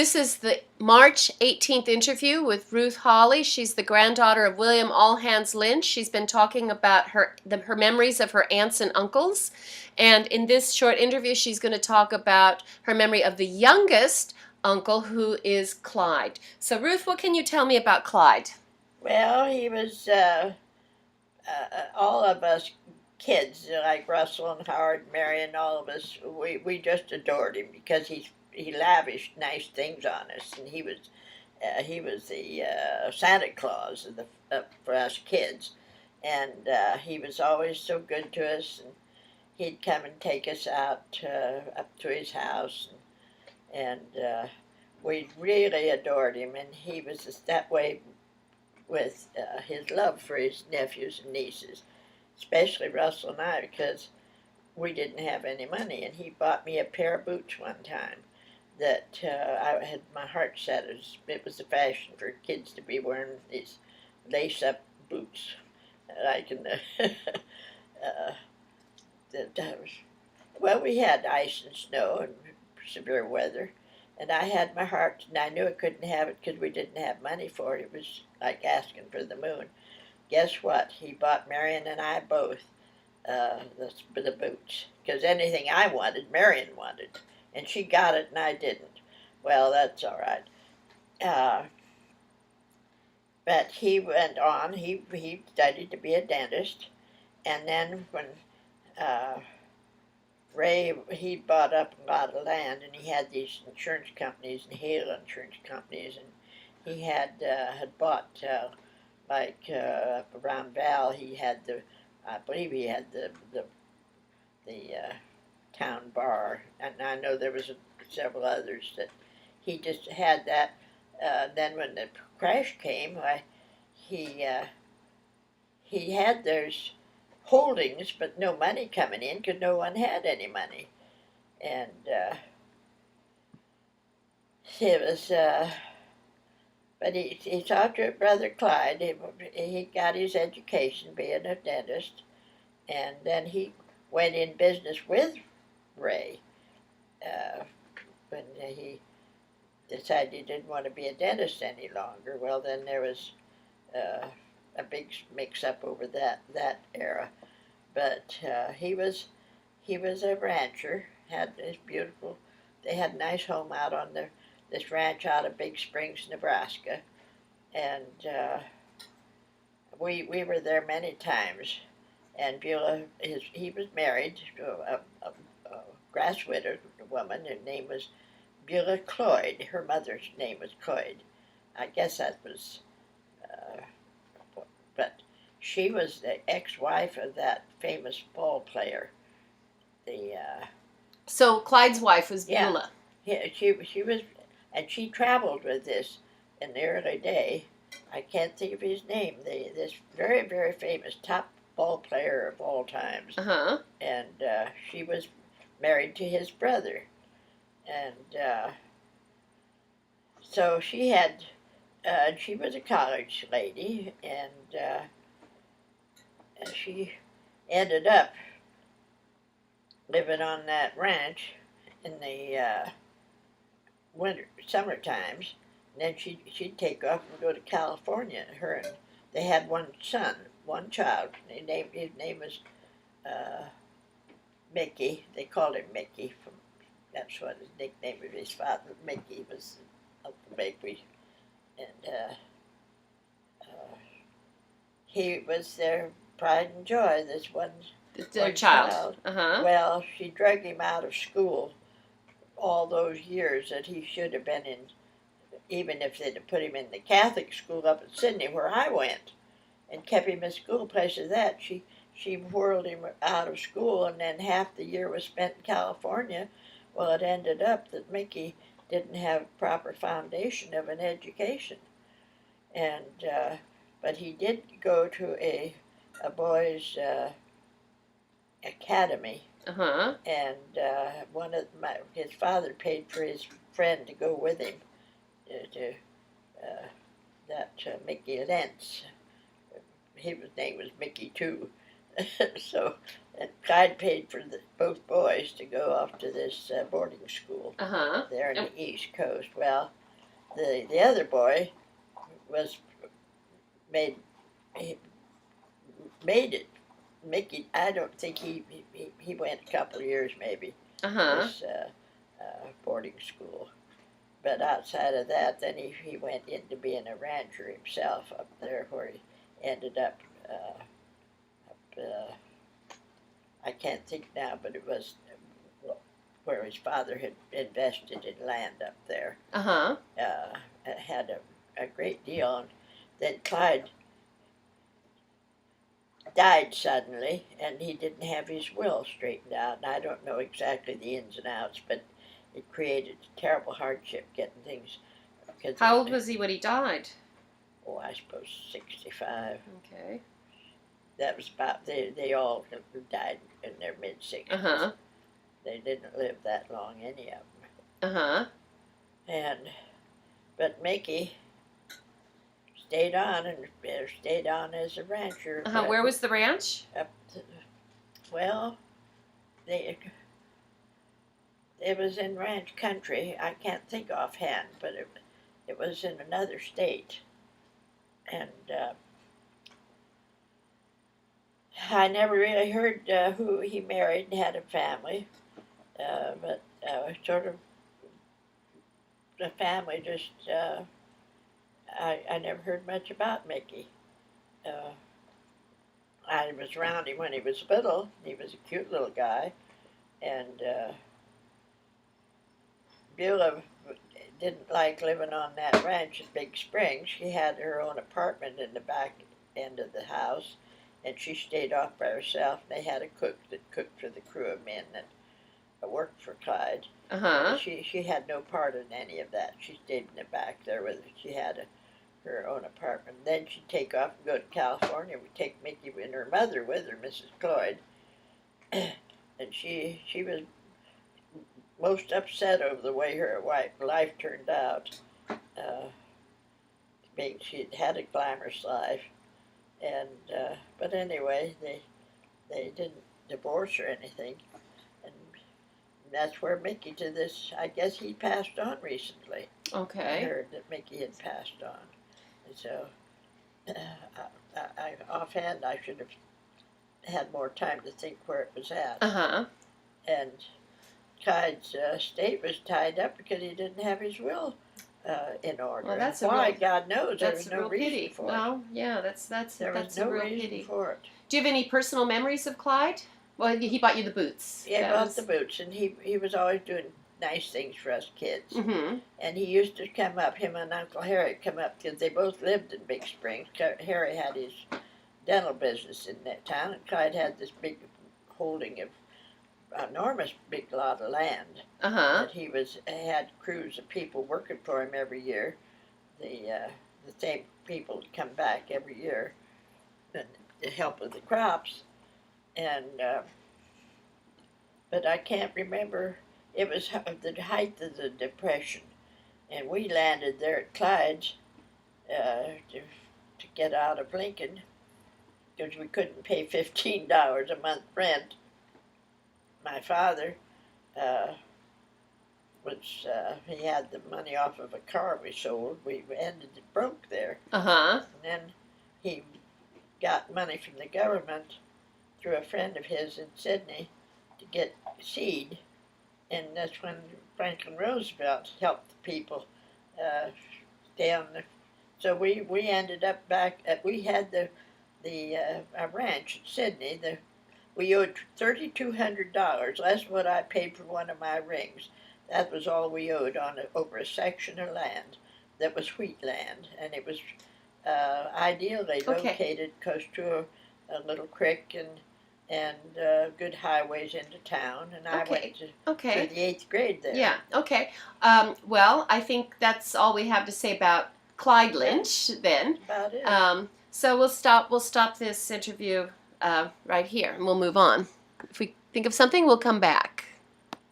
This is the March 18th interview with Ruth Hawley. She's the granddaughter of William All Hands Lynch. She's been talking about her memories of her aunts and uncles. And in this short interview, she's going to talk about her memory of the youngest uncle, who is Clyde. So, Ruth, what can you tell me about Clyde? Well, he was all of us kids, like Russell and Howard, and Marion, all of us. We just adored him because he lavished nice things on us, and he was the Santa Claus for us kids, and he was always so good to us. And he'd come and take us out up to his house, and we really adored him. And he was just that way with his love for his nephews and nieces, especially Russell and I, because we didn't have any money. And he bought me a pair of boots one time that I had my heart set. It was the fashion for kids to be wearing these lace-up boots, like in the. Well, we had ice and snow and severe weather, and I had my heart, and I knew I couldn't have it because we didn't have money for it. It was like asking for the moon. Guess what? He bought Marion and I both the boots, because anything I wanted, Marion wanted, and she got it and I didn't. Well, that's all right. Uh, but he went on. He studied to be a dentist, and then when uh, Ray, he bought up a lot of land, and he had these insurance companies and Hale insurance companies, and he had bought up around Val. He had I believe he had the town bar, and I know there was several others that he just had that. Then when the crash came, he he had those holdings, but no money coming in because no one had any money, and it was. But he talked to brother Clyde. He got his education being a dentist, and then he went in business with Ray when he decided he didn't want to be a dentist any longer. Well, then there was uh, a big mix-up over that era. But he was a rancher. Had this beautiful. They had a nice home out on this ranch out of Big Springs, Nebraska, and we were there many times. And Beulah, he was married to a grass widow woman. Her name was Beulah Clyde. Her mother's name was Clyde. I guess that was, uh, but she was the ex-wife of that famous ball player. The So, Clyde's wife was Yeah, Beulah. yeah, she was, and she traveled with this in the early day. I can't think of his name. This very very famous top ball player of all times, Uh huh. and she was married to his brother, and so she was a college lady, and she ended up living on that ranch in the summer times. And then she'd take off and go to California. Her and they had one son, one child. His name was uh, Mickey. They called him Mickey. That's what his nickname of his father. Mickey was Uncle Mickey, and uh, he was their pride and joy. This Their one child. child. Uh huh. Well, she drug him out of school all those years that he should have been in, even if they'd have put him in the Catholic school up at Sydney where I went, and kept him in school. Places that she whirled him out of school, and then half the year was spent in California. Well, it ended up that Mickey didn't have proper foundation of an education, and but he did go to a boys' academy, Uh huh. and his father paid for his friend to go with him to that Mickey Lentz. His name was Mickey too, So, and Clyde paid for both boys to go off to this boarding school Uh-huh. there on the East Coast. Well, the other boy was made he made it. Mickey, I don't think he went a couple of years maybe Uh-huh. this boarding school. But outside of that, then he went into being a rancher himself up there, where he ended up. I can't think now, but it was where his father had invested in land up there. Uh-huh. Had a great deal. And then Clyde died suddenly, and he didn't have his will straightened out. And I don't know exactly the ins and outs, but it created terrible hardship getting things. How old was he when he died? Oh, I suppose 65. Okay. That was about, they all died in their mid-60s. Uh-huh. They didn't live that long, any of them. Uh-huh. But Mickey stayed on as a rancher. Uh-huh. Where was the ranch? Well, it was in ranch country. I can't think offhand, but it was in another state. And I never really heard who he married and had a family, but sort of the family just, I never heard much about Mickey. I was around him when he was little. He was a cute little guy. And Beulah didn't like living on that ranch at Big Springs. She had her own apartment in the back end of the house, and she stayed off by herself. They had a cook that cooked for the crew of men that worked for Clyde. Uh-huh. She had no part in any of that. She stayed in the back there with her. She had her own apartment. Then she'd take off and go to California. We'd take Mickey and her mother with her, Mrs. Clyde. And she was most upset over the way her life turned out. She'd had a glamorous life, and but anyway, they didn't divorce or anything, and that's where Mickey to this. I guess he passed on recently. Okay. I heard that Mickey had passed on, and so I offhand I should have had more time to think where it was at. Uh-huh. And Clyde's estate was tied up because he didn't have his will in order. Well, that's why, God knows, there that's was a no real reason pity. for it. No, yeah, that's There was no a real reason pity. for it. Do you have any personal memories of Clyde? Well, he bought you the boots. He bought the boots, and he was always doing nice things for us kids. Mm-hmm. And he used to come up, him and Uncle Harry come up, because they both lived in Big Springs. Harry had his dental business in that town, and Clyde had this big holding of enormous big lot of land. Uh-huh. That he had crews of people working for him every year. The same people would come back every year to help with the crops. And but I can't remember. It was the height of the Depression, and we landed there at Clyde's to get out of Lincoln because we couldn't pay $15 a month rent. My father he had the money off of a car we sold. We ended it broke there. Uh-huh. And then he got money from the government through a friend of his in Sydney to get seed. And that's when Franklin Roosevelt helped the people down the. So we ended up back at, we had the ranch in Sydney. We owed $3,200. That's what I paid for one of my rings. That was all we owed over a section of land that was wheat land, and it was ideally located close to a little creek and good highways into town. And I went to the 8th grade there. Yeah. Okay. Well, I think that's all we have to say about Clyde Linch then. That's about it. So we'll stop this interview right here, and we'll move on. If we think of something, we'll come back.